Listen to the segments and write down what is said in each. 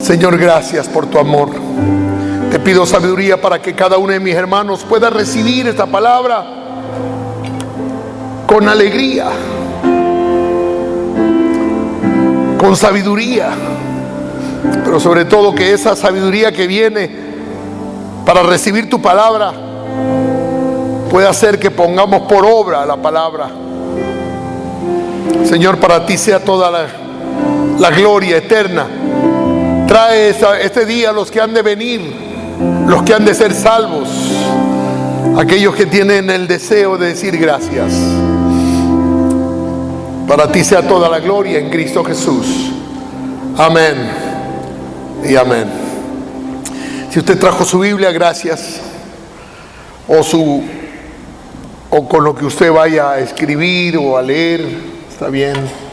Señor, gracias por tu amor. Te pido sabiduría para que cada uno de mis hermanos pueda recibir esta palabra con alegría, con sabiduría, pero sobre todo que esa sabiduría que viene para recibir tu palabra pueda hacer que pongamos por obra la palabra. Señor, para ti sea toda la gloria eterna. Trae este día los que han de venir, los que han de ser salvos, aquellos que tienen el deseo de decir gracias. Para ti sea toda la gloria en Cristo Jesús. Amén y amén. Si usted trajo su Biblia, gracias. O con lo que usted vaya a escribir o a leer, está bien.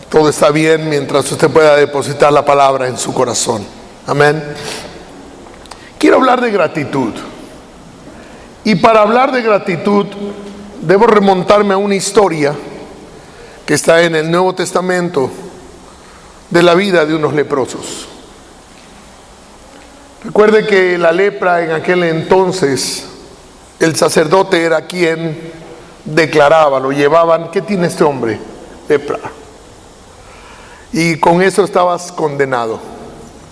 Todo está bien mientras usted pueda depositar la palabra en su corazón. Amén. Quiero hablar de gratitud. Y para hablar de gratitud, debo remontarme a una historia que está en el Nuevo Testamento de la vida de unos leprosos. Recuerde que la lepra en aquel entonces, el sacerdote era quien declaraba, lo llevaban: ¿qué tiene este hombre? Lepra. Y con eso estabas condenado.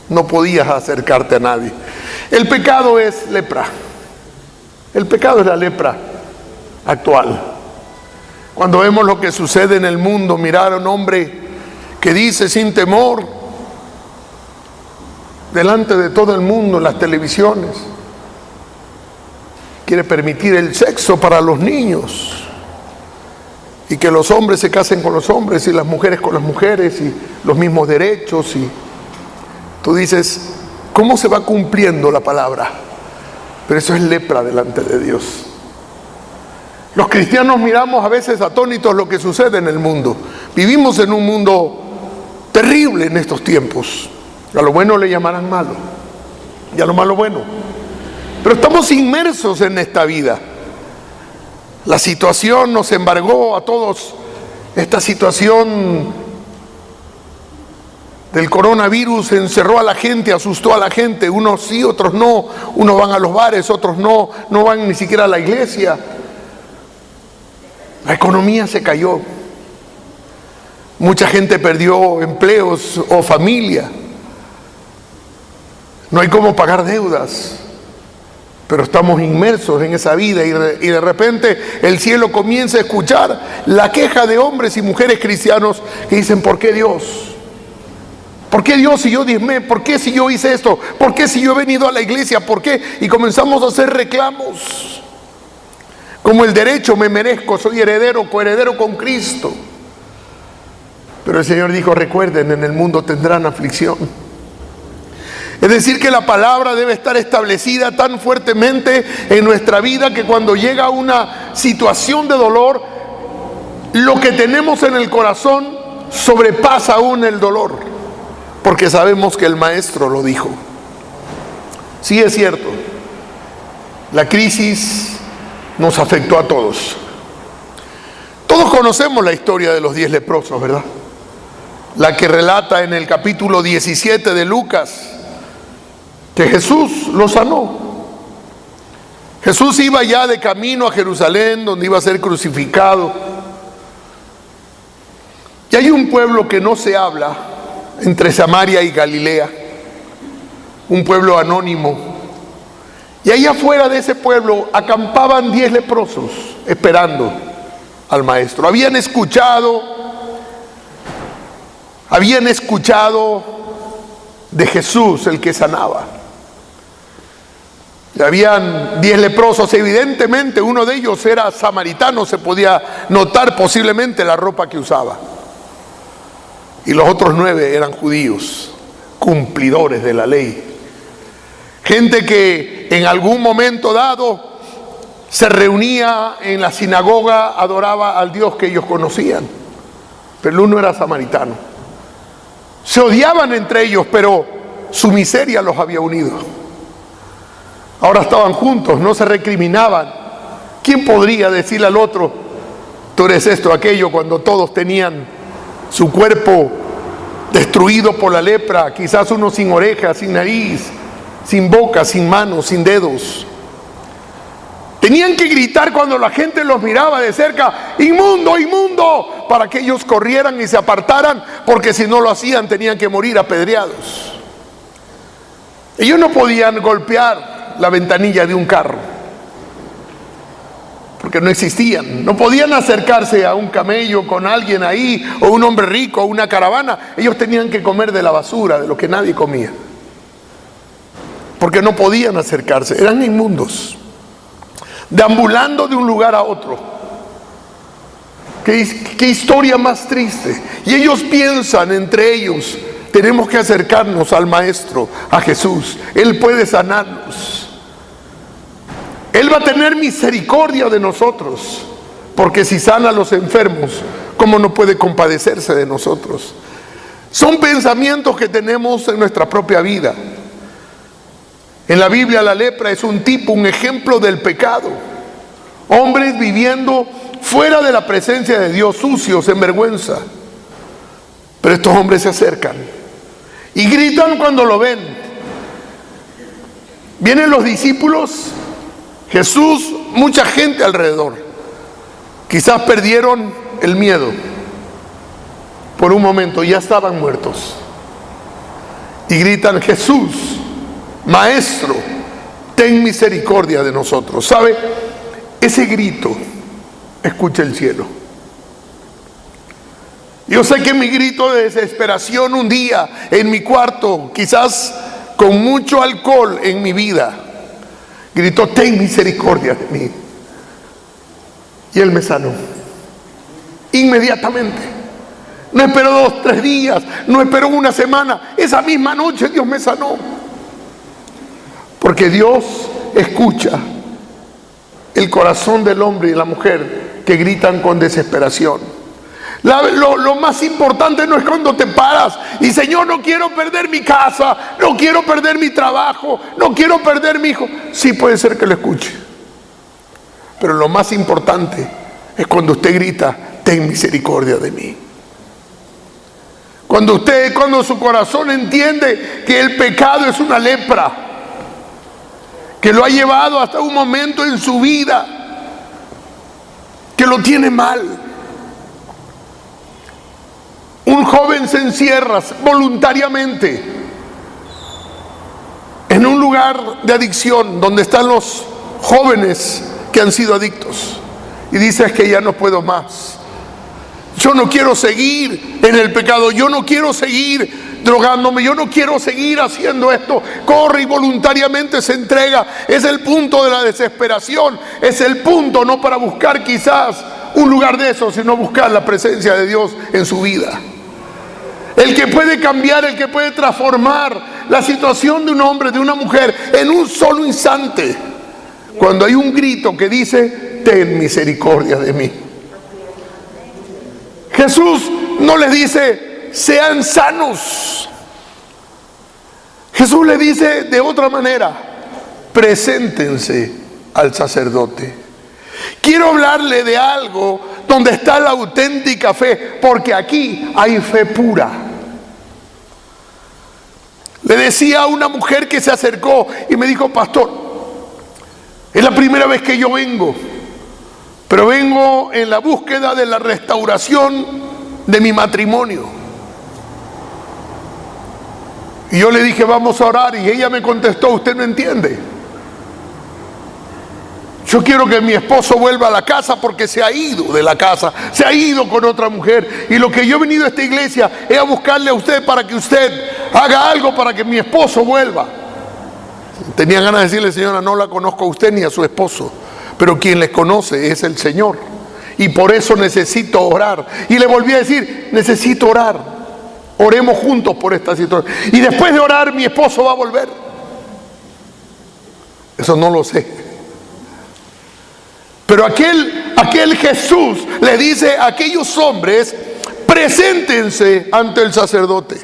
No podías acercarte a nadie. El pecado es lepra. El pecado es la lepra actual. Cuando vemos lo que sucede en el mundo, mirar a un hombre que dice sin temor, delante de todo el mundo, en las televisiones, quiere permitir el sexo para los niños, y que los hombres se casen con los hombres y las mujeres con las mujeres, y los mismos derechos. Y tú dices, ¿cómo se va cumpliendo la palabra? Pero eso es lepra delante de Dios. Los cristianos miramos a veces atónitos lo que sucede en el mundo. Vivimos en un mundo terrible en estos tiempos. A lo bueno le llamarán malo, y a lo malo bueno. Pero estamos inmersos en esta vida. La situación nos embargó a todos. Esta situación del coronavirus encerró a la gente, asustó a la gente. Unos sí, otros no. Unos van a los bares, otros no van ni siquiera a la iglesia. La economía se cayó. Mucha gente perdió empleos o familia. No hay cómo pagar deudas. Pero estamos inmersos en esa vida, y de repente el cielo comienza a escuchar la queja de hombres y mujeres cristianos que dicen: ¿por qué Dios? ¿Por qué Dios si yo diezmé? ¿Por qué si yo hice esto? ¿Por qué si yo he venido a la iglesia? ¿Por qué? Y comenzamos a hacer reclamos. Como el derecho me merezco, soy heredero, coheredero con Cristo. Pero el Señor dijo: recuerden, en el mundo tendrán aflicción. Es decir, que la palabra debe estar establecida tan fuertemente en nuestra vida que cuando llega una situación de dolor, lo que tenemos en el corazón sobrepasa aún el dolor, porque sabemos que el Maestro lo dijo. Sí, es cierto, la crisis nos afectó a todos. Todos conocemos la historia de los 10 leprosos, ¿verdad? La que relata en el capítulo 17 de Lucas, que Jesús los sanó. Jesús iba ya de camino a Jerusalén, donde iba a ser crucificado. Y hay un pueblo que no se habla entre Samaria y Galilea, un pueblo anónimo. Y ahí afuera de ese pueblo acampaban 10 leprosos esperando al Maestro. Habían escuchado de Jesús, el que sanaba. Habían 10 leprosos. Evidentemente uno de ellos era samaritano, se podía notar posiblemente la ropa que usaba. Y los otros 9 eran judíos, cumplidores de la ley. Gente que en algún momento dado se reunía en la sinagoga, adoraba al Dios que ellos conocían. Pero el uno era samaritano. Se odiaban entre ellos, pero su miseria los había unido. Ahora estaban juntos, no se recriminaban. ¿Quién podría decirle al otro: tú eres esto o aquello, cuando todos tenían su cuerpo destruido por la lepra, quizás uno sin orejas, sin nariz, sin boca, sin manos, sin dedos. Tenían que gritar cuando la gente los miraba de cerca: ¡inmundo, inmundo!, para que ellos corrieran y se apartaran, porque si no lo hacían tenían que morir apedreados. Ellos no podían golpear la ventanilla de un carro, porque no existían. No podían acercarse a un camello con alguien ahí, o un hombre rico, o una caravana. Ellos tenían que comer de la basura, de lo que nadie comía, porque no podían acercarse, eran inmundos, deambulando de un lugar a otro. ¿Qué historia más triste? Y ellos piensan entre ellos: tenemos que acercarnos al Maestro, a Jesús. Él puede sanarnos. Él va a tener misericordia de nosotros, porque si sana a los enfermos, ¿cómo no puede compadecerse de nosotros? Son pensamientos que tenemos en nuestra propia vida. En la Biblia la lepra es un tipo, un ejemplo del pecado. Hombres viviendo fuera de la presencia de Dios, sucios, en vergüenza. Pero estos hombres se acercan y gritan cuando lo ven. Vienen los discípulos, Jesús, mucha gente alrededor. Quizás perdieron el miedo por un momento, ya estaban muertos. Y gritan: Jesús, Maestro, ten misericordia de nosotros. ¿Sabe? Ese grito escucha el cielo. Yo sé que mi grito de desesperación un día en mi cuarto, quizás con mucho alcohol en mi vida, gritó: ten misericordia de mí. Y Él me sanó inmediatamente. No esperó 2, 3 días, no esperó una semana. Esa misma noche Dios me sanó. Porque Dios escucha el corazón del hombre y de la mujer que gritan con desesperación. Lo más importante no es cuando te paras y: Señor, no quiero perder mi casa, no quiero perder mi trabajo, no quiero perder mi hijo. Sí, puede ser que lo escuche, pero lo más importante es cuando usted grita: ten misericordia de mí. Cuando su corazón entiende que el pecado es una lepra que lo ha llevado hasta un momento en su vida que lo tiene mal. Un joven se encierra voluntariamente en un lugar de adicción donde están los jóvenes que han sido adictos, y dice: es que ya no puedo más, yo no quiero seguir en el pecado, yo no quiero seguir drogándome, yo no quiero seguir haciendo esto. Corre y voluntariamente se entrega. Es el punto de la desesperación, es el punto no para buscar quizás un lugar de eso, sino buscar la presencia de Dios en su vida. El que puede cambiar, el que puede transformar la situación de un hombre, de una mujer, en un solo instante, cuando hay un grito que dice: ten misericordia de mí. Jesús no les dice: sean sanos. Jesús le dice de otra manera: preséntense al sacerdote. Quiero hablarle de algo donde está la auténtica fe, porque aquí hay fe pura. Le decía a una mujer que se acercó y me dijo: pastor, es la primera vez que yo vengo, pero vengo en la búsqueda de la restauración de mi matrimonio. Y yo le dije: vamos a orar. Y ella me contestó: usted no entiende. Yo quiero que mi esposo vuelva a la casa porque se ha ido de la casa, se ha ido con otra mujer. Y lo que yo he venido a esta iglesia es a buscarle a usted para que usted haga algo para que mi esposo vuelva. Tenía ganas de decirle: señora, no la conozco a usted ni a su esposo, pero quien les conoce es el Señor. Y por eso necesito orar. Y le volví a decir: necesito orar. Oremos juntos por esta situación. Y después de orar, mi esposo va a volver. Eso no lo sé. Pero aquel Jesús le dice a aquellos hombres: preséntense ante el sacerdote.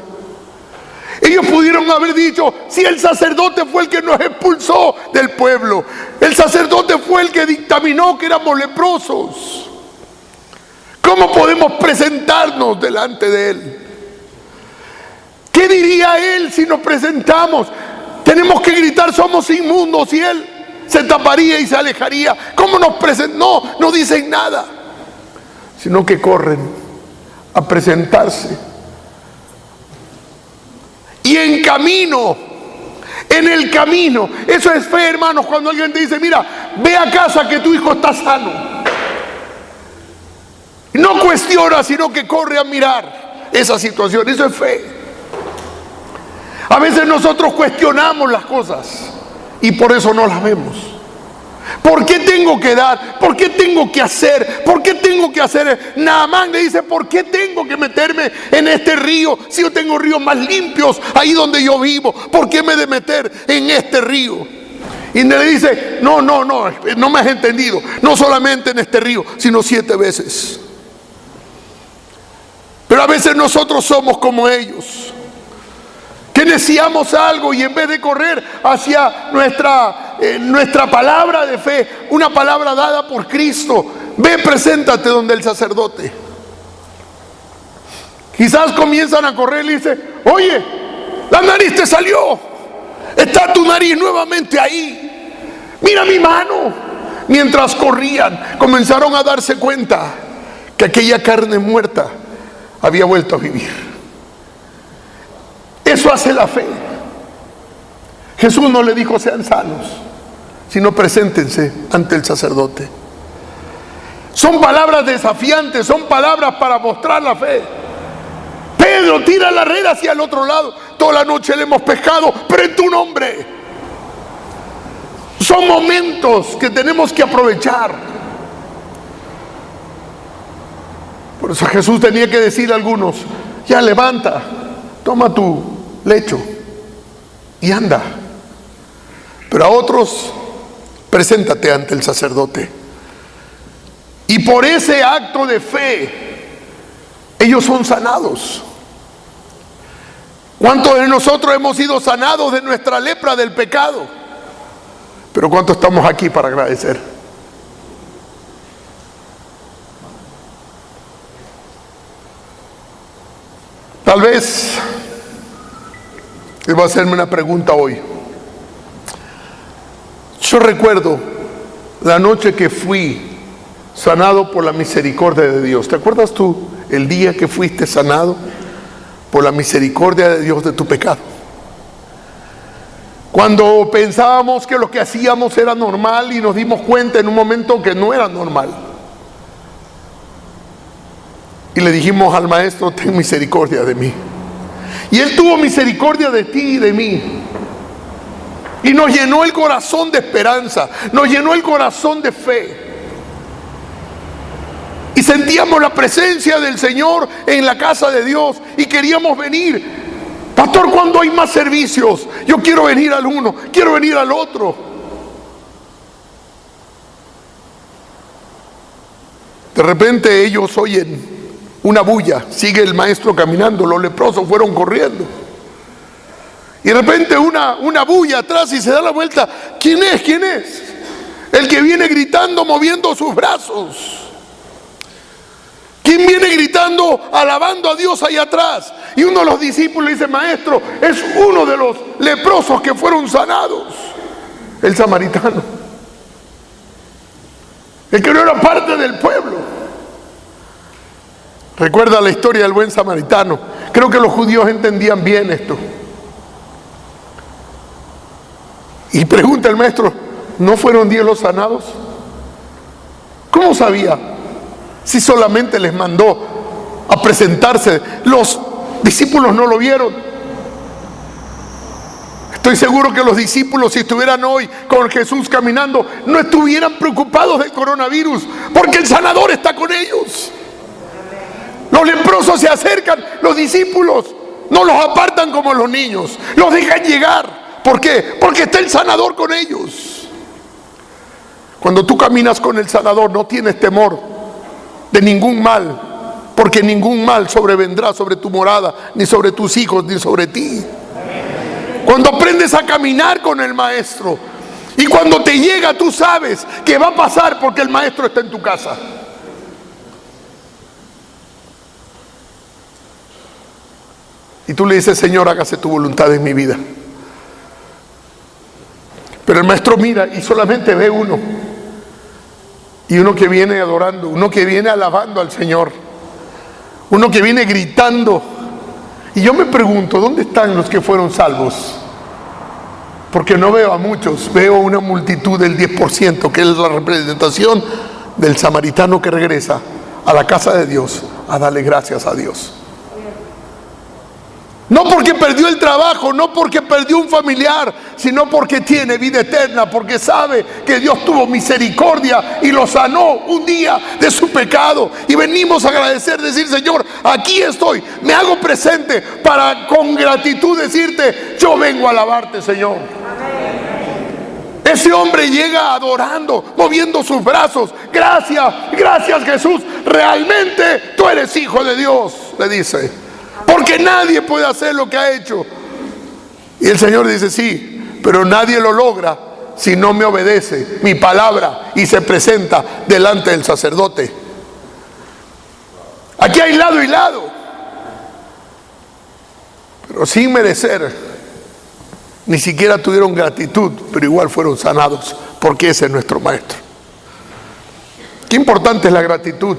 Ellos pudieron haber dicho: si el sacerdote fue el que nos expulsó del pueblo, el sacerdote fue el que dictaminó que éramos leprosos, ¿cómo podemos presentarnos delante de él? ¿Qué diría él si nos presentamos? Tenemos que gritar, somos inmundos, y él se taparía y se alejaría. ¿Cómo nos presentamos? No dicen nada, sino que corren a presentarse. Y en el camino, eso es fe, hermanos. Cuando alguien te dice, mira, ve a casa que tu hijo está sano, no cuestiona, sino que corre a mirar esa situación. Eso es fe. A veces nosotros cuestionamos las cosas y por eso no las vemos. ¿Por qué tengo que dar? ¿Por qué tengo que hacer? ¿Por qué tengo que hacer? Naamán le dice, ¿por qué tengo que meterme en este río si yo tengo ríos más limpios ahí donde yo vivo? ¿Por qué me he de meter en este río? Y le dice, no me has entendido. No solamente en este río, sino 7 veces. Pero a veces nosotros somos como ellos, que deseamos algo y en vez de correr hacia nuestra palabra de fe, una palabra dada por Cristo, ve, preséntate donde el sacerdote. Quizás comienzan a correr y le dicen, oye, la nariz te salió, está tu nariz nuevamente ahí, mira mi mano. Mientras corrían, comenzaron a darse cuenta que aquella carne muerta había vuelto a vivir. Eso hace la fe. Jesús no le dijo sean sanos, sino preséntense ante el sacerdote. Son palabras desafiantes, son palabras para mostrar la fe. Pedro, tira la red hacia el otro lado. Toda la noche le hemos pescado, pero en tu nombre. Son momentos que tenemos que aprovechar. Por eso Jesús tenía que decir a algunos, ya levanta, toma tu lecho y anda. Pero a otros, preséntate ante el sacerdote. Y por ese acto de fe, ellos son sanados. ¿Cuántos de nosotros hemos sido sanados de nuestra lepra del pecado? Pero ¿cuántos estamos aquí para agradecer? Tal vez él va a hacerme una pregunta hoy. Yo recuerdo la noche que fui sanado por la misericordia de Dios. ¿Te acuerdas tú el día que fuiste sanado por la misericordia de Dios de tu pecado? Cuando pensábamos que lo que hacíamos era normal y nos dimos cuenta en un momento que no era normal. Y le dijimos al maestro, ten misericordia de mí. Y él tuvo misericordia de ti y de mí. Y nos llenó el corazón de esperanza, nos llenó el corazón de fe. Y sentíamos la presencia del Señor en la casa de Dios y queríamos venir. Pastor, ¿cuándo hay más servicios? Yo quiero venir al uno, quiero venir al otro. De repente ellos oyen una bulla, sigue el maestro caminando, los leprosos fueron corriendo. Y de repente una bulla atrás y se da la vuelta. ¿Quién es? ¿Quién es? El que viene gritando, moviendo sus brazos. ¿Quién viene gritando, alabando a Dios ahí atrás? Y uno de los discípulos dice, maestro, es uno de los leprosos que fueron sanados. El samaritano. El que no era parte del pueblo. Recuerda la historia del buen samaritano. Creo que los judíos entendían bien esto. Y pregunta el maestro, ¿no fueron 10 los sanados? ¿Cómo sabía? Si solamente les mandó a presentarse. Los discípulos no lo vieron. Estoy seguro que los discípulos, si estuvieran hoy con Jesús caminando, no estuvieran preocupados del coronavirus, porque el sanador está con ellos. Los leprosos se acercan, los discípulos no los apartan como los niños, los dejan llegar. ¿Por qué? Porque está el sanador con ellos. Cuando tú caminas con el sanador, no tienes temor de ningún mal, porque ningún mal sobrevendrá sobre tu morada, ni sobre tus hijos, ni sobre ti. Cuando aprendes a caminar con el maestro, y cuando te llega, tú sabes que va a pasar porque el maestro está en tu casa. Y tú le dices, Señor, hágase tu voluntad en mi vida. Pero el maestro mira y solamente ve uno. Y uno que viene adorando, uno que viene alabando al Señor, uno que viene gritando. Y yo me pregunto, ¿dónde están los que fueron salvos? Porque no veo a muchos, veo una multitud del 10%, que es la representación del samaritano que regresa a la casa de Dios a darle gracias a Dios. No porque perdió el trabajo, no porque perdió un familiar, sino porque tiene vida eterna, porque sabe que Dios tuvo misericordia y lo sanó un día de su pecado. Y venimos a agradecer, decir, Señor, aquí estoy, me hago presente para con gratitud decirte, yo vengo a alabarte, Señor. Ese hombre llega adorando, moviendo sus brazos. Gracias, gracias Jesús, realmente tú eres hijo de Dios, le dice. Porque nadie puede hacer lo que ha hecho. Y el Señor dice, sí, pero nadie lo logra si no me obedece mi palabra y se presenta delante del sacerdote. Aquí hay lado y lado, pero sin merecer, ni siquiera tuvieron gratitud, pero igual fueron sanados, porque ese es nuestro Maestro. Qué importante es la gratitud.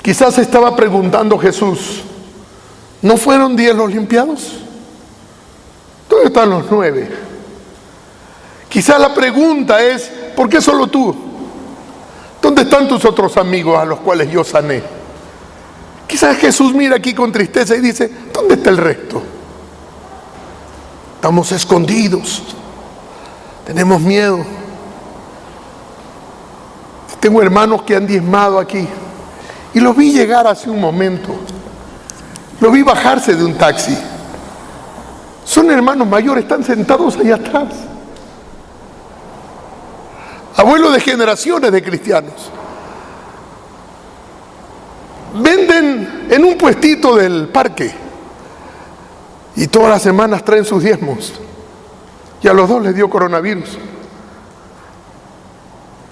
Quizás estaba preguntando Jesús, ¿no fueron 10 los limpiados? ¿Dónde están los 9? Quizás la pregunta es, ¿por qué solo tú? ¿Dónde están tus otros amigos a los cuales yo sané? Quizás Jesús mira aquí con tristeza y dice, ¿dónde está el resto? Estamos escondidos, tenemos miedo. Tengo hermanos que han diezmado aquí. Y los vi llegar hace un momento. Los vi bajarse de un taxi. Son hermanos mayores, están sentados allá atrás. Abuelos de generaciones de cristianos. Venden en un puestito del parque. Y todas las semanas traen sus diezmos. Y a los 2 les dio coronavirus.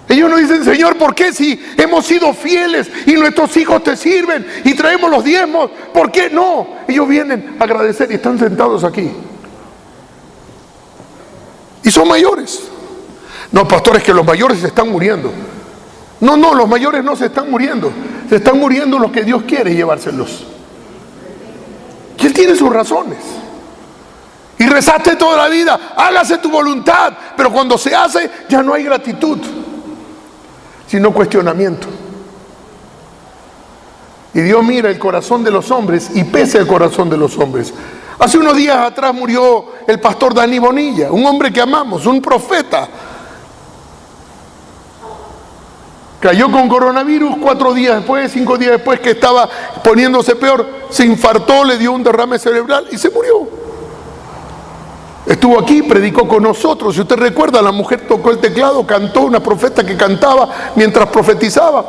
Ellos nos dicen, Señor, ¿por qué si hemos sido fieles y nuestros hijos te sirven y traemos los diezmos? ¿Por qué no? Ellos vienen a agradecer y están sentados aquí. Y son mayores. No, pastores, que los mayores se están muriendo. No, los mayores no se están muriendo. Se están muriendo los que Dios quiere llevárselos. Y Él tiene sus razones. Y rezaste toda la vida, hágase tu voluntad. Pero cuando se hace, ya no hay gratitud, sino cuestionamiento. Y Dios mira el corazón de los hombres y pesa el corazón de los hombres. Hace unos días atrás murió el pastor Dani Bonilla, un hombre que amamos, un profeta. Cayó con coronavirus 4 días después, 5 días después, que estaba poniéndose peor, se infartó, le dio un derrame cerebral y se murió. Estuvo aquí, predicó con nosotros. Si usted recuerda, la mujer tocó el teclado, cantó, una profeta que cantaba mientras profetizaba.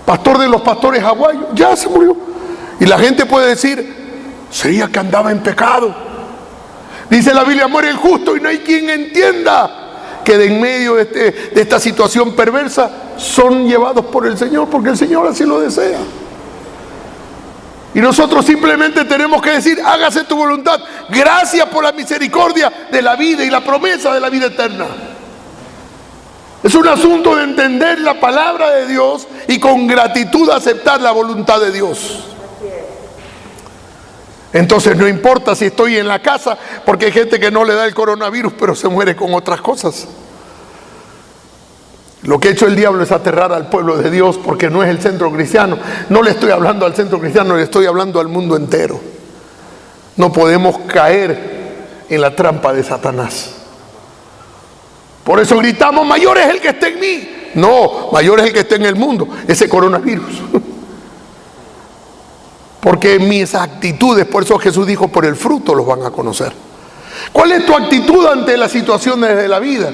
Pastor de los pastores aguayos, ya se murió. Y la gente puede decir, sería que andaba en pecado. Dice la Biblia, muere el justo y no hay quien entienda que de en medio de esta situación perversa son llevados por el Señor, porque el Señor así lo desea. Y nosotros simplemente tenemos que decir, hágase tu voluntad. Gracias por la misericordia de la vida y la promesa de la vida eterna. Es un asunto de entender la palabra de Dios y con gratitud aceptar la voluntad de Dios. Entonces no importa si estoy en la casa, porque hay gente que no le da el coronavirus, pero se muere con otras cosas. Lo que ha hecho el diablo es aterrar al pueblo de Dios, porque no es el centro cristiano. No le estoy hablando al centro cristiano, le estoy hablando al mundo entero. No podemos caer en la trampa de Satanás. Por eso gritamos, mayor es el que está en mí. No, mayor es el que está en el mundo, ese coronavirus. Porque mis actitudes, por eso Jesús dijo, por el fruto los van a conocer. ¿Cuál es tu actitud ante las situaciones de la vida?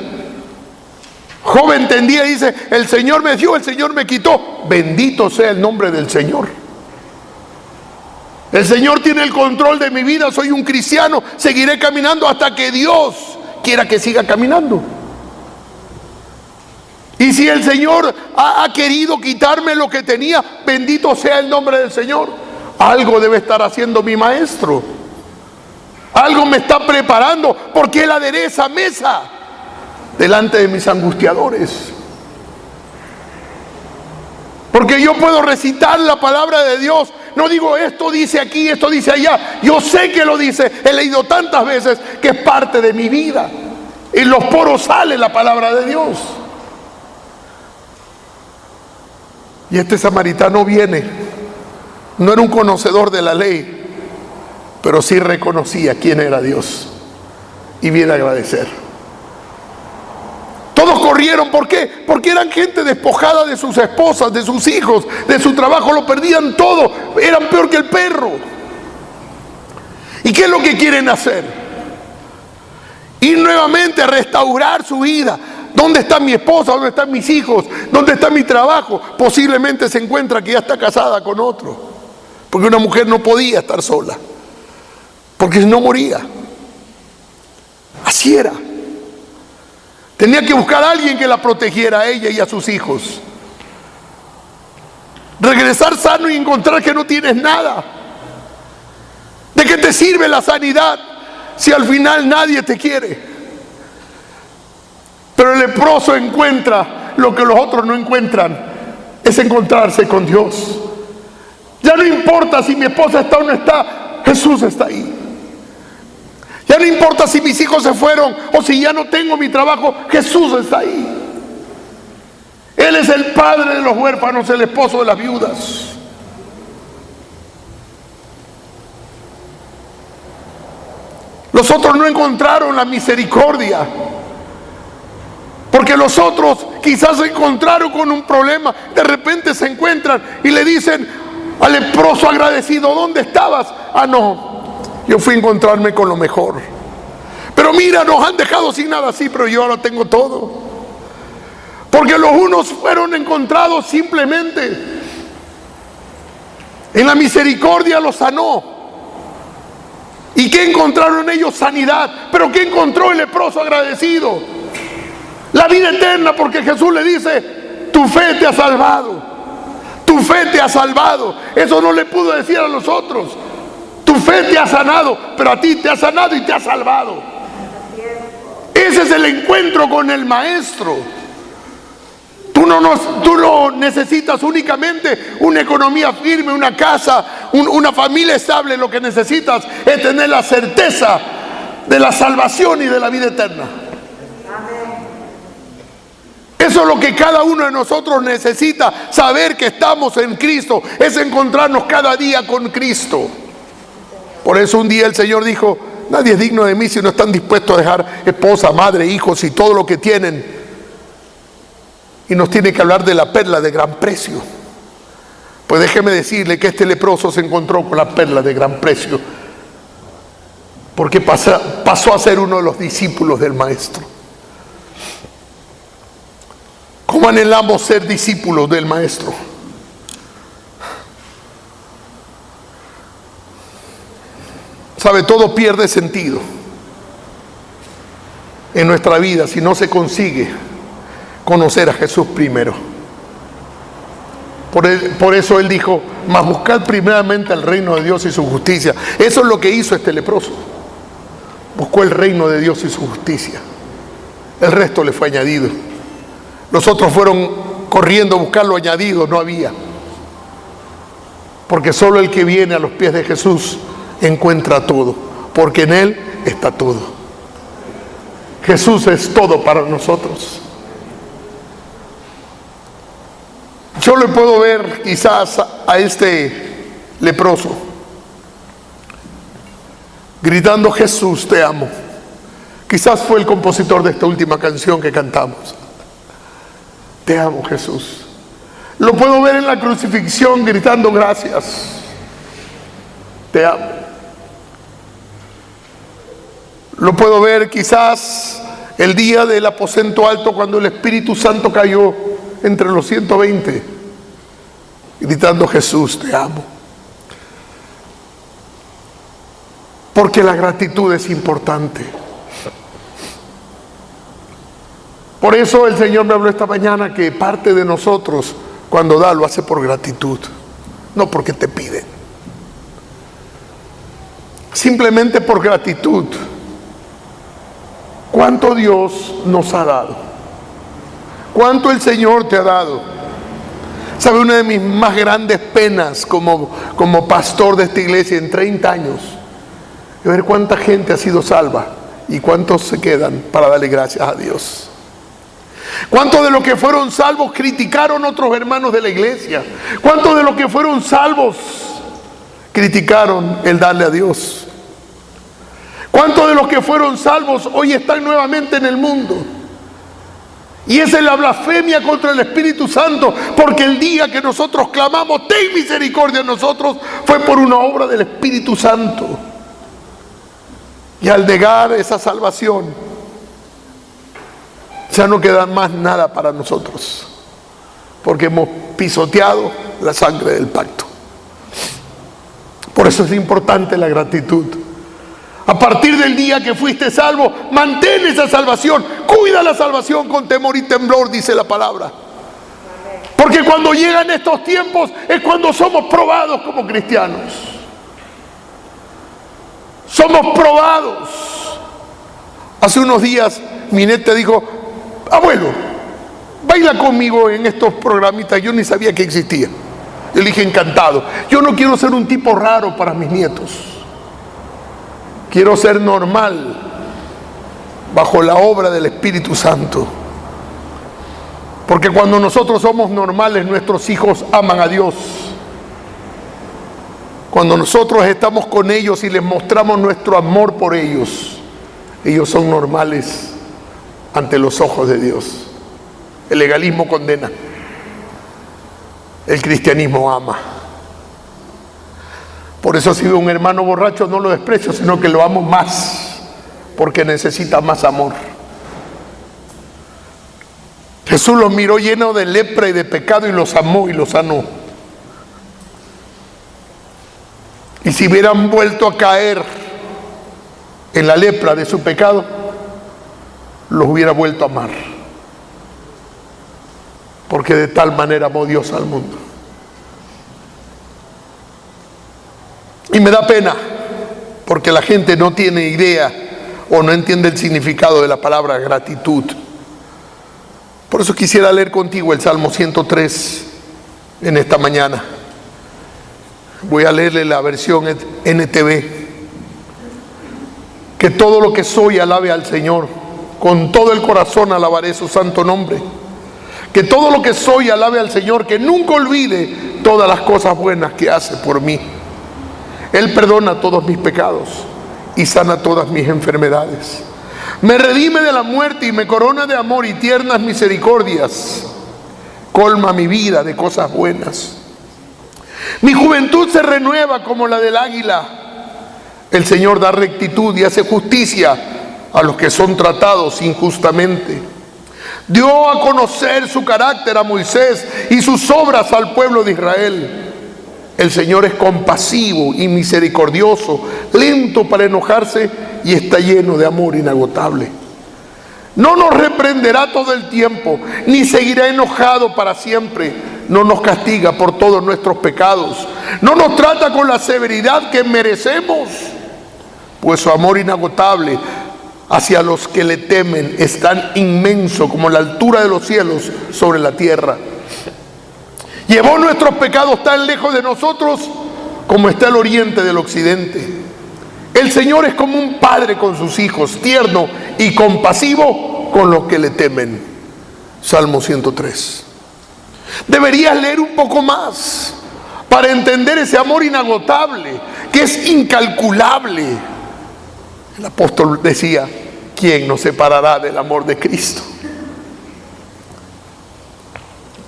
Job entendía y dice, el Señor me dio, el Señor me quitó. Bendito sea el nombre del Señor. El Señor tiene el control de mi vida, soy un cristiano, seguiré caminando hasta que Dios quiera que siga caminando. Y si el Señor ha querido quitarme lo que tenía, bendito sea el nombre del Señor. Algo debe estar haciendo mi maestro. Algo me está preparando, porque Él adereza mesa delante de mis angustiadores. Porque yo puedo recitar la palabra de Dios. No digo esto dice aquí, esto dice allá. Yo sé que lo dice. He leído tantas veces que es parte de mi vida. En los poros sale la palabra de Dios. Y este samaritano viene. No era un conocedor de la ley, pero sí reconocía quién era Dios. Y viene a agradecer. Todos corrieron, ¿por qué? Porque eran gente despojada de sus esposas, de sus hijos, de su trabajo, lo perdían todo, eran peor que el perro. ¿Y qué es lo que quieren hacer? Ir nuevamente a restaurar su vida. ¿Dónde está mi esposa? ¿Dónde están mis hijos? ¿Dónde está mi trabajo? Posiblemente se encuentra que ya está casada con otro, porque una mujer no podía estar sola, porque si no moría. Así era. Tenía que buscar a alguien que la protegiera a ella y a sus hijos. Regresar sano y encontrar que no tienes nada. ¿De qué te sirve la sanidad si al final nadie te quiere? Pero el leproso encuentra lo que los otros no encuentran. Es encontrarse con Dios. Ya no importa si mi esposa está o no está, Jesús está ahí. Ya no importa si mis hijos se fueron o si ya no tengo mi trabajo, Jesús está ahí. Él es el padre de los huérfanos, el esposo de las viudas. Los otros no encontraron la misericordia, porque los otros quizás se encontraron con un problema. De repente se encuentran y le dicen al leproso agradecido: ¿dónde estabas? Ah, no, yo fui a encontrarme con lo mejor. Pero mira, nos han dejado sin nada. Sí, pero yo ahora tengo todo. Porque los unos fueron encontrados simplemente en la misericordia, los sanó. ¿Y qué encontraron ellos? Sanidad. Pero ¿qué encontró el leproso agradecido? La vida eterna, porque Jesús le dice: tu fe te ha salvado. Tu fe te ha salvado. Eso no le pudo decir a los otros. Tu fe te ha sanado, pero a ti te ha sanado y te ha salvado. Ese es el encuentro con el Maestro. Tú no necesitas únicamente una economía firme, una casa, una familia estable. Lo que necesitas es tener la certeza de la salvación y de la vida eterna. Eso es lo que cada uno de nosotros necesita, saber que estamos en Cristo, es encontrarnos cada día con Cristo. Por eso un día el Señor dijo: nadie es digno de mí si no están dispuestos a dejar esposa, madre, hijos y todo lo que tienen. Y nos tiene que hablar de la perla de gran precio. Pues déjeme decirle que este leproso se encontró con la perla de gran precio, porque pasó a ser uno de los discípulos del Maestro. ¿Cómo anhelamos ser discípulos del Maestro? Sabe, todo pierde sentido en nuestra vida si no se consigue conocer a Jesús primero. Por eso Él dijo: mas buscad primeramente el reino de Dios y su justicia. Eso es lo que hizo este leproso. Buscó el reino de Dios y su justicia. El resto le fue añadido. Los otros fueron corriendo a buscar lo añadido, no había. Porque solo el que viene a los pies de Jesús encuentra todo, porque en Él está todo. Jesús es todo para nosotros. Yo le puedo ver quizás a este leproso gritando: Jesús, te amo. Quizás fue el compositor de esta última canción que cantamos. Te amo, Jesús. Lo puedo ver en la crucifixión gritando: gracias, te amo. Lo puedo ver quizás el día del aposento alto, cuando el Espíritu Santo cayó entre los 120, gritando: Jesús, te amo. Porque la gratitud es importante. Por eso el Señor me habló esta mañana que parte de nosotros, cuando da, lo hace por gratitud, no porque te piden. Simplemente por gratitud. ¿Cuánto Dios nos ha dado? ¿Cuánto el Señor te ha dado? ¿Sabe? Una de mis más grandes penas como pastor de esta iglesia en 30 años es ver cuánta gente ha sido salva y cuántos se quedan para darle gracias a Dios. ¿Cuántos de los que fueron salvos criticaron a otros hermanos de la iglesia? ¿Cuántos de los que fueron salvos criticaron el darle a Dios? ¿Cuántos de los que fueron salvos hoy están nuevamente en el mundo? Y esa es la blasfemia contra el Espíritu Santo, porque el día que nosotros clamamos, ten misericordia de nosotros, fue por una obra del Espíritu Santo. Y al negar esa salvación, ya no queda más nada para nosotros, porque hemos pisoteado la sangre del pacto. Por eso es importante la gratitud. A partir del día que fuiste salvo, mantén esa salvación, cuida la salvación con temor y temblor, dice la palabra. Porque cuando llegan estos tiempos es cuando somos probados como cristianos. Somos probados. Hace unos días Minette dijo: abuelo, baila conmigo en estos programitas. Yo ni sabía que existía. Yo le dije: encantado. Yo no quiero ser un tipo raro para mis nietos. Quiero ser normal bajo la obra del Espíritu Santo. Porque cuando nosotros somos normales, nuestros hijos aman a Dios. Cuando nosotros estamos con ellos y les mostramos nuestro amor por ellos, ellos son normales ante los ojos de Dios. El legalismo condena. El cristianismo ama. Por eso si veo un hermano borracho no lo desprecio, sino que lo amo más, porque necesita más amor. Jesús los miró llenos de lepra y de pecado y los amó y los sanó. Y si hubieran vuelto a caer en la lepra de su pecado, los hubiera vuelto a amar. Porque de tal manera amó Dios al mundo. Y me da pena, porque la gente no tiene idea o no entiende el significado de la palabra gratitud. Por eso quisiera leer contigo el Salmo 103 en esta mañana. Voy a leerle la versión NTV. Que todo lo que soy alabe al Señor. Con todo el corazón alabaré su santo nombre. Que todo lo que soy alabe al Señor. Que nunca olvide todas las cosas buenas que hace por mí. Él perdona todos mis pecados y sana todas mis enfermedades. Me redime de la muerte y me corona de amor y tiernas misericordias. Colma mi vida de cosas buenas. Mi juventud se renueva como la del águila. El Señor da rectitud y hace justicia a los que son tratados injustamente. Dio a conocer su carácter a Moisés y sus obras al pueblo de Israel. El Señor es compasivo y misericordioso, lento para enojarse y está lleno de amor inagotable. No nos reprenderá todo el tiempo, ni seguirá enojado para siempre. No nos castiga por todos nuestros pecados. No nos trata con la severidad que merecemos, pues su amor inagotable hacia los que le temen es tan inmenso como la altura de los cielos sobre la tierra. Llevó nuestros pecados tan lejos de nosotros como está el oriente del occidente. El Señor es como un padre con sus hijos, tierno y compasivo con los que le temen. Salmo 103. Deberías leer un poco más para entender ese amor inagotable, que es incalculable. El apóstol decía: ¿quién nos separará del amor de Cristo?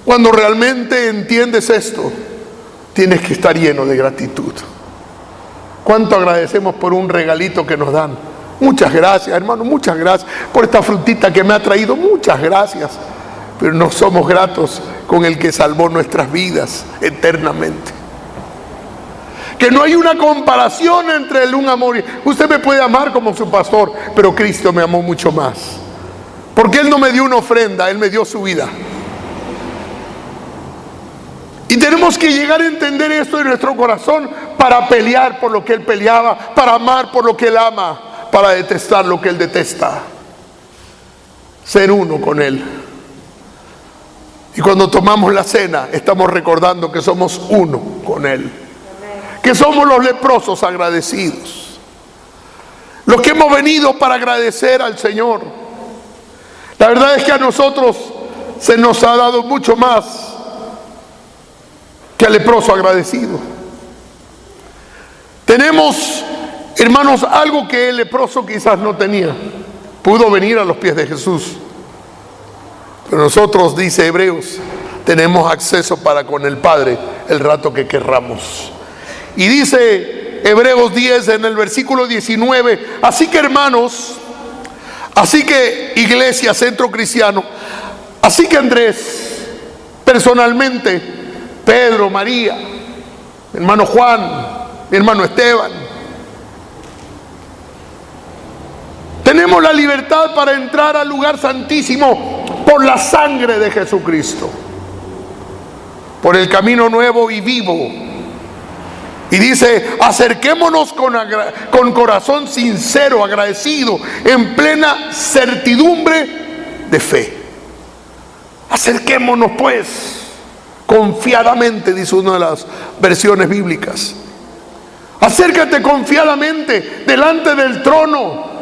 Cuando realmente entiendes esto, tienes que estar lleno de gratitud. ¿Cuánto agradecemos por un regalito que nos dan? Muchas gracias, hermano, muchas gracias por esta frutita que me ha traído, muchas gracias. Pero no somos gratos con el que salvó nuestras vidas eternamente. Que no hay una comparación entre el un amor y... Usted me puede amar como su pastor, pero Cristo me amó mucho más. Porque Él no me dio una ofrenda, Él me dio su vida. Y tenemos que llegar a entender esto en nuestro corazón para pelear por lo que Él peleaba, para amar por lo que Él ama, para detestar lo que Él detesta. Ser uno con Él. Y cuando tomamos la cena, estamos recordando que somos uno con Él. Que somos los leprosos agradecidos. Los que hemos venido para agradecer al Señor. La verdad es que a nosotros se nos ha dado mucho más que al leproso agradecido. Tenemos, hermanos, algo que el leproso quizás no tenía. Pudo venir a los pies de Jesús. Pero nosotros, dice Hebreos, tenemos acceso para con el Padre el rato que querramos. Y dice Hebreos 10 en el versículo 19, así que hermanos, así que iglesia, centro cristiano, así que Andrés, personalmente, Pedro, María, mi hermano Juan, mi hermano Esteban, tenemos la libertad para entrar al lugar santísimo por la sangre de Jesucristo, por el camino nuevo y vivo. Y dice, acerquémonos con corazón sincero, agradecido, en plena certidumbre de fe. Acerquémonos pues, confiadamente, dice una de las versiones bíblicas. Acércate confiadamente delante del trono.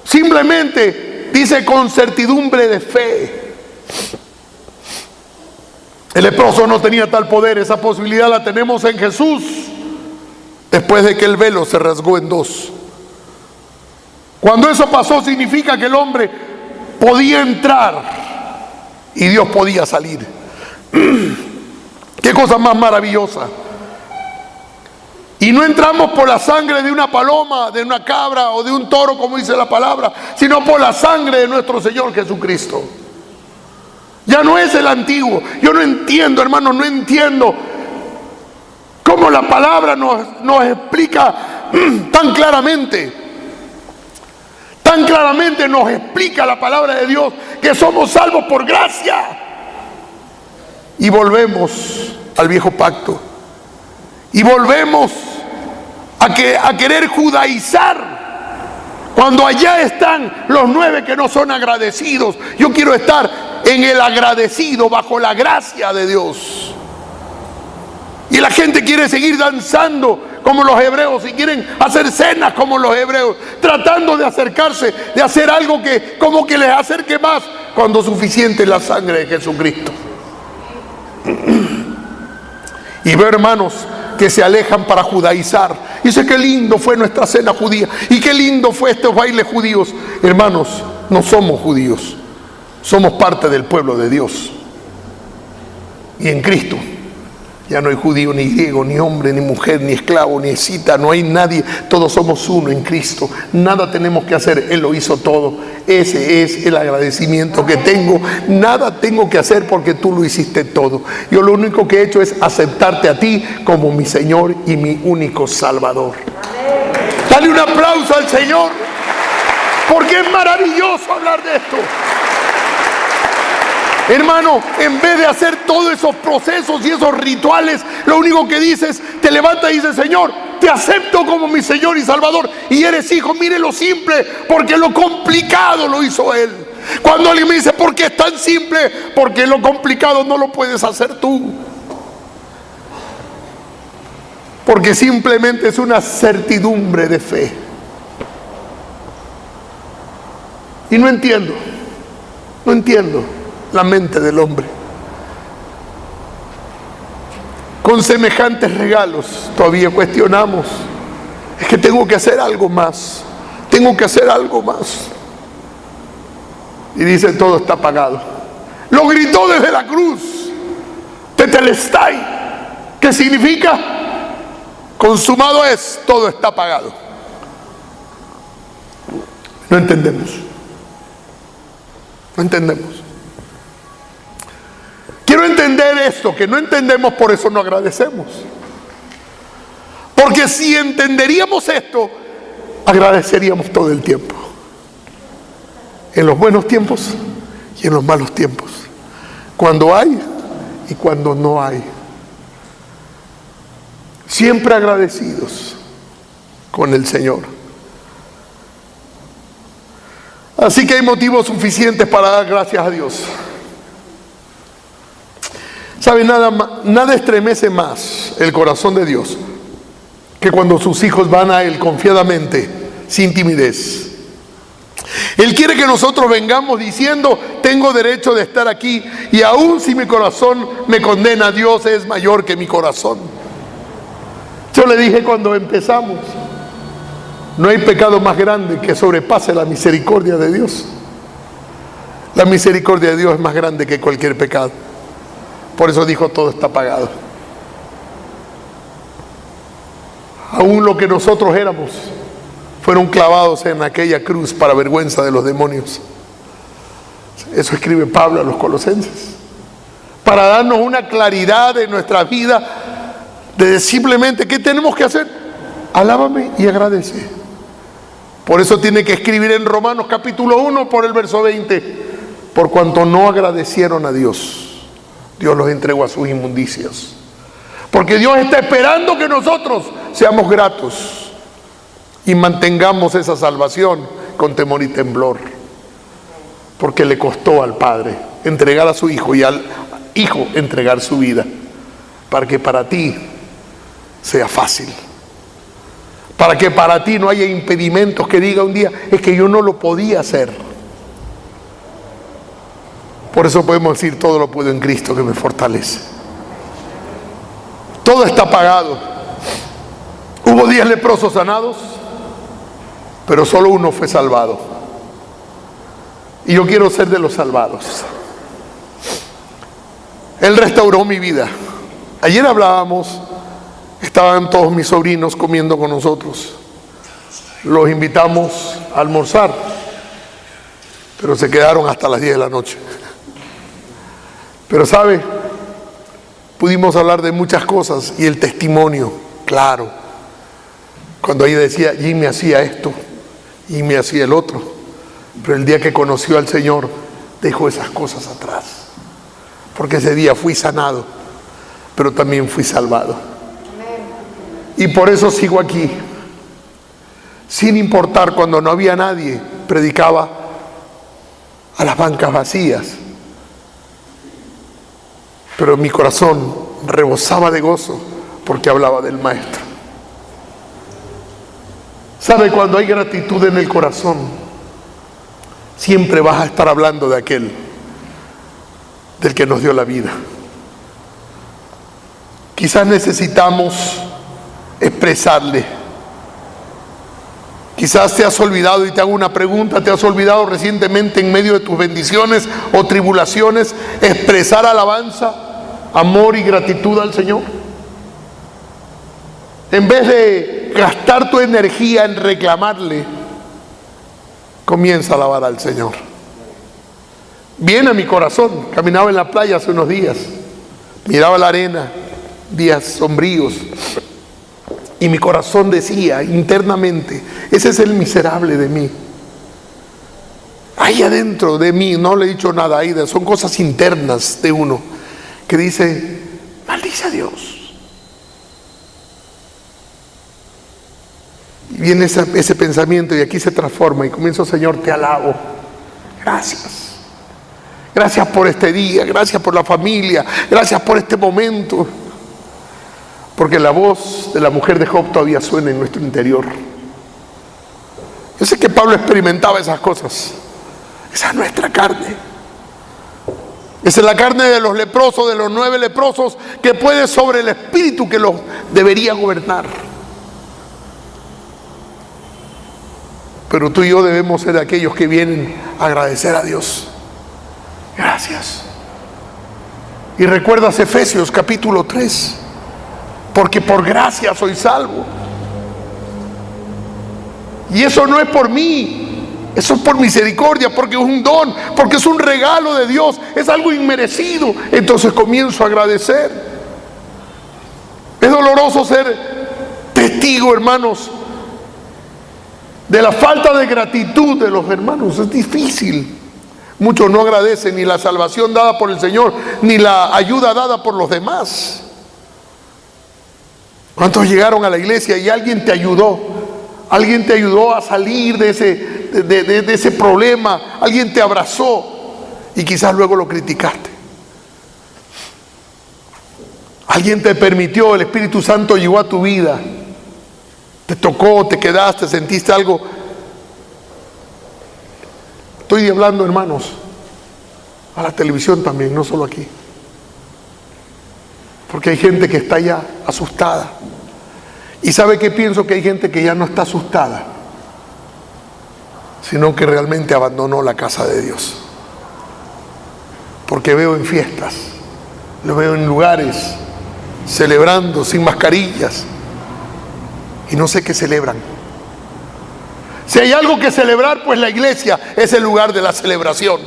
Simplemente dice con certidumbre de fe. El leproso no tenía tal poder, esa posibilidad la tenemos en Jesús, después de que el velo se rasgó en dos. Cuando eso pasó, significa que el hombre podía entrar y Dios podía salir. Qué cosa más maravillosa. Y no entramos por la sangre de una paloma, de una cabra o de un toro, como dice la palabra, sino por la sangre de nuestro Señor Jesucristo. Ya no es el antiguo. Yo no entiendo, hermano, no entiendo cómo la palabra nos explica tan claramente nos explica la palabra de Dios que somos salvos por gracia. Y volvemos al viejo pacto. Y volvemos a querer judaizar. Cuando allá están los 9 que no son agradecidos, yo quiero estar en el agradecido, bajo la gracia de Dios. Y la gente quiere seguir danzando como los hebreos y quieren hacer cenas como los hebreos, tratando de acercarse, de hacer algo que como que les acerque más, cuando suficiente es la sangre de Jesucristo. Y veo hermanos que se alejan para judaizar. Dice, qué lindo fue nuestra cena judía y qué lindo fue estos bailes judíos. Hermanos, no somos judíos, somos parte del pueblo de Dios. Y en Cristo ya no hay judío, ni griego, ni hombre, ni mujer, ni esclavo, ni escita, no hay nadie. Todos somos uno en Cristo. Nada tenemos que hacer, Él lo hizo todo. Ese es el agradecimiento que tengo. Nada tengo que hacer porque tú lo hiciste todo. Yo lo único que he hecho es aceptarte a ti como mi Señor y mi único Salvador. Dale un aplauso al Señor, porque es maravilloso hablar de esto. Hermano, en vez de hacer todos esos procesos y esos rituales, lo único que dices, te levantas y dices, Señor, te acepto como mi Señor y Salvador, y eres hijo. Mire lo simple, porque lo complicado lo hizo Él. Cuando alguien me dice, ¿por qué es tan simple? Porque lo complicado no lo puedes hacer tú. Porque simplemente es una certidumbre de fe. Y no entiendo la mente del hombre. Con semejantes regalos todavía cuestionamos. Es que tengo que hacer algo más. Y dice, todo está pagado. Lo gritó desde la cruz. Tetelestai, que significa consumado es, todo está pagado. No entendemos. Quiero entender esto, que no entendemos, por eso no agradecemos. Porque si entenderíamos esto, agradeceríamos todo el tiempo. En los buenos tiempos y en los malos tiempos. Cuando hay y cuando no hay. Siempre agradecidos con el Señor. Así que hay motivos suficientes para dar gracias a Dios. ¿Sabe? Nada estremece más el corazón de Dios que cuando sus hijos van a Él confiadamente, sin timidez. Él quiere que nosotros vengamos diciendo: tengo derecho de estar aquí, y aun si mi corazón me condena, Dios es mayor que mi corazón. Yo le dije cuando empezamos: no hay pecado más grande que sobrepase la misericordia de Dios. La misericordia de Dios es más grande que cualquier pecado. Por eso dijo: todo está pagado. Aún lo que nosotros éramos fueron clavados en aquella cruz para vergüenza de los demonios. Eso escribe Pablo a los Colosenses, para darnos una claridad en nuestra vida de simplemente ¿qué tenemos que hacer? Alábame y agradece. Por eso tiene que escribir en Romanos capítulo 1 por el verso 20: por cuanto no agradecieron a Dios, Dios los entregó a sus inmundicias. Porque Dios está esperando que nosotros seamos gratos y mantengamos esa salvación con temor y temblor. Porque le costó al Padre entregar a su Hijo, y al Hijo entregar su vida, para que para ti sea fácil. Para que para ti no haya impedimentos que diga un día: es que yo no lo podía hacer. Por eso podemos decir: todo lo puedo en Cristo que me fortalece. Todo está pagado. Hubo 10 leprosos sanados, pero solo uno fue salvado. Y yo quiero ser de los salvados. Él restauró mi vida. Ayer hablábamos, estaban todos mis sobrinos comiendo con nosotros. Los invitamos a almorzar, pero se quedaron hasta las 10 de la noche. Pero ¿sabe? Pudimos hablar de muchas cosas y el testimonio, claro. Cuando ella decía: Jimmy hacía esto, Jimmy hacía el otro. Pero el día que conoció al Señor, dejó esas cosas atrás. Porque ese día fui sanado, pero también fui salvado. Y por eso sigo aquí. Sin importar, cuando no había nadie, predicaba a las bancas vacías. Pero mi corazón rebosaba de gozo porque hablaba del Maestro. ¿Sabe? Cuando hay gratitud en el corazón, siempre vas a estar hablando de aquel del que nos dio la vida. Quizás necesitamos expresarle. Quizás te has olvidado, y te hago una pregunta: ¿te has olvidado recientemente, en medio de tus bendiciones o tribulaciones, expresar alabanza, amor y gratitud al Señor? En vez de gastar tu energía en reclamarle, comienza a alabar al Señor. Viene a mi corazón. Caminaba en la playa hace unos días, miraba la arena, días sombríos, y mi corazón decía internamente: ese es el miserable de mí. Ahí adentro de mí, no le he dicho nada, ahí son cosas internas de uno, que dice: maldice a Dios. Y viene ese pensamiento, y aquí se transforma, y comienzo: Señor, te alabo. Gracias. Gracias por este día, gracias por la familia, gracias por este momento. Porque la voz de la mujer de Job todavía suena en nuestro interior. Yo sé que Pablo experimentaba esas cosas. Esa es nuestra carne. Esa es la carne de los leprosos, de los 9 leprosos, que puede sobre el espíritu que los debería gobernar. Pero tú y yo debemos ser aquellos que vienen a agradecer a Dios. Gracias. Y recuerdas Efesios capítulo 3. Porque por gracia soy salvo. Y eso no es por mí, eso es por misericordia, porque es un don, porque es un regalo de Dios, es algo inmerecido. Entonces comienzo a agradecer. Es doloroso ser testigo, hermanos, de la falta de gratitud de los hermanos. Es difícil. Muchos no agradecen ni la salvación dada por el Señor, ni la ayuda dada por los demás. ¿Cuántos llegaron a la iglesia y alguien te ayudó? Alguien te ayudó a salir de ese problema. Alguien te abrazó y quizás luego lo criticaste. Alguien te permitió, el Espíritu Santo llegó a tu vida. Te tocó, te quedaste, sentiste algo. Estoy hablando, hermanos, a la televisión también, no solo aquí. Porque hay gente que está ya asustada. ¿Y sabe qué pienso? Que hay gente que ya no está asustada, sino que realmente abandonó la casa de Dios. Porque veo en fiestas, lo veo en lugares, celebrando sin mascarillas, y no sé qué celebran. Si hay algo que celebrar, pues la iglesia es el lugar de la celebración.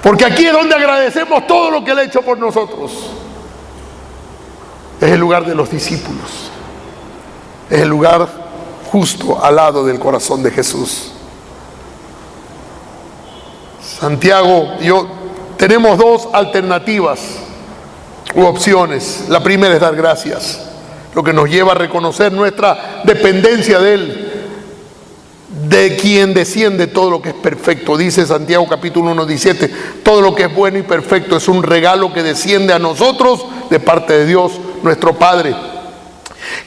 Porque aquí es donde agradecemos todo lo que Él ha hecho por nosotros. Es el lugar de los discípulos. Es el lugar justo al lado del corazón de Jesús. Santiago y yo tenemos dos alternativas u opciones. La primera es dar gracias, lo que nos lleva a reconocer nuestra dependencia de Él, de quien desciende todo lo que es perfecto. Dice Santiago capítulo 1:17, todo lo que es bueno y perfecto es un regalo que desciende a nosotros de parte de Dios, nuestro Padre,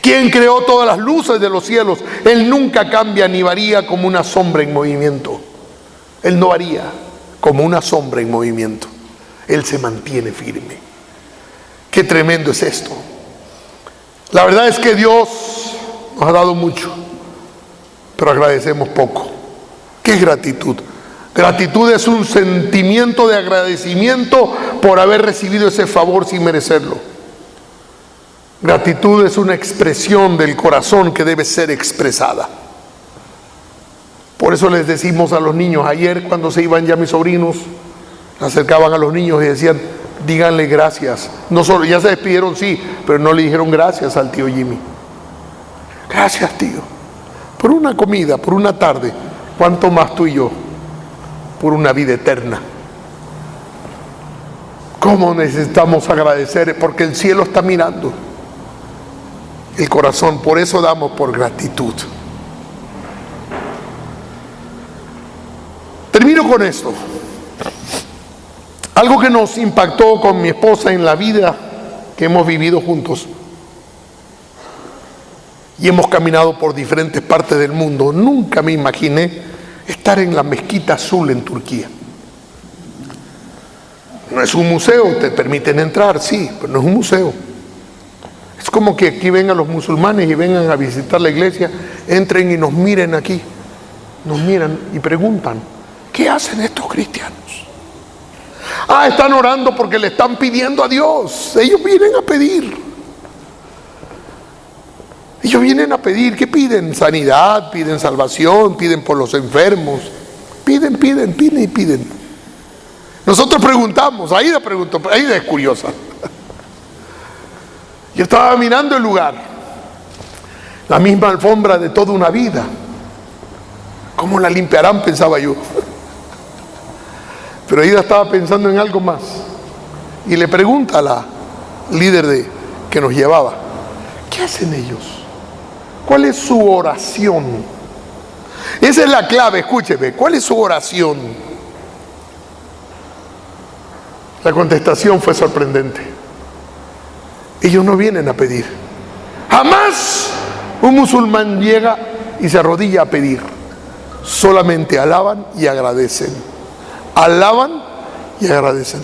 quien creó todas las luces de los cielos. Él nunca cambia ni varía como una sombra en movimiento. Él no varía como una sombra en movimiento. Él se mantiene firme. Qué tremendo es esto. La verdad es que Dios nos ha dado mucho, pero agradecemos poco. ¿Qué es gratitud? Gratitud es un sentimiento de agradecimiento por haber recibido ese favor sin merecerlo. Gratitud es una expresión del corazón que debe ser expresada. Por eso les decimos a los niños, ayer cuando se iban ya mis sobrinos, se acercaban a los niños y decían, díganle gracias. No solo, ya se despidieron, sí, pero no le dijeron gracias al tío Jimmy. Gracias, tío, por una comida, por una tarde. ¿Cuánto más tú y yo? Por una vida eterna. ¿Cómo necesitamos agradecer? Porque el cielo está mirando el corazón. Por eso damos por gratitud. Termino con esto. Algo que nos impactó con mi esposa en la vida que hemos vivido juntos y hemos caminado por diferentes partes del mundo. Nunca me imaginé estar en la Mezquita Azul en Turquía. No es un museo, te permiten entrar, sí, pero no es un museo. Es como que aquí vengan los musulmanes y vengan a visitar la iglesia, entren y nos miren aquí, nos miran y preguntan, ¿qué hacen estos cristianos? Ah, están orando porque le están pidiendo a Dios. Ellos vienen a pedir. Ellos vienen a pedir. ¿Qué piden? Sanidad, piden salvación, piden por los enfermos. Piden y piden. Nosotros preguntamos, Aida preguntó, Aida es curiosa. Yo estaba mirando el lugar, la misma alfombra de toda una vida. ¿Cómo la limpiarán? Pensaba yo. Pero Aida estaba pensando en algo más. Y le pregunta a la líder que nos llevaba, ¿qué hacen ellos? ¿Cuál es su oración? Esa es la clave, escúcheme. ¿Cuál es su oración? La contestación fue sorprendente. Ellos no vienen a pedir. Jamás un musulmán llega y se arrodilla a pedir. Solamente alaban y agradecen. Alaban y agradecen.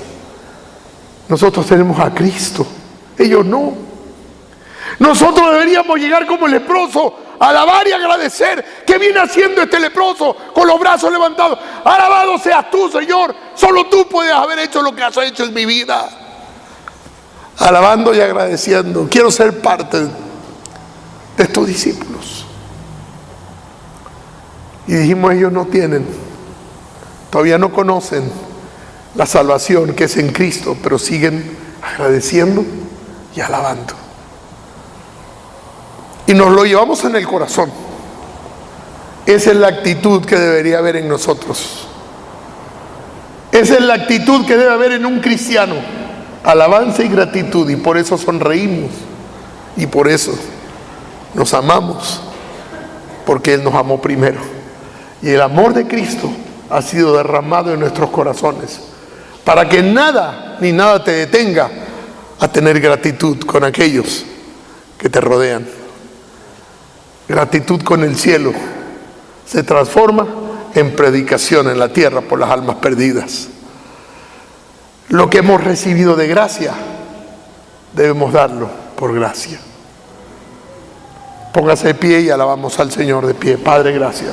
Nosotros tenemos a Cristo, ellos no. Nosotros deberíamos llegar como el leproso, alabar y agradecer. ¿Qué viene haciendo este leproso con los brazos levantados? Alabado seas tú, Señor. Solo tú puedes haber hecho lo que has hecho en mi vida. Alabando y agradeciendo. Quiero ser parte de estos discípulos. Y dijimos, ellos no tienen, todavía no conocen la salvación que es en Cristo, pero siguen agradeciendo y alabando. Y nos lo llevamos en el corazón. Esa es la actitud que debería haber en nosotros. Esa es la actitud que debe haber en un cristiano. Alabanza y gratitud. Y por eso sonreímos. Y por eso nos amamos. Porque Él nos amó primero. Y el amor de Cristo ha sido derramado en nuestros corazones. Para que nada ni nada te detenga a tener gratitud con aquellos que te rodean. Gratitud con el cielo se transforma en predicación en la tierra por las almas perdidas. Lo que hemos recibido de gracia, debemos darlo por gracia. Póngase de pie y alabamos al Señor de pie. Padre, gracias.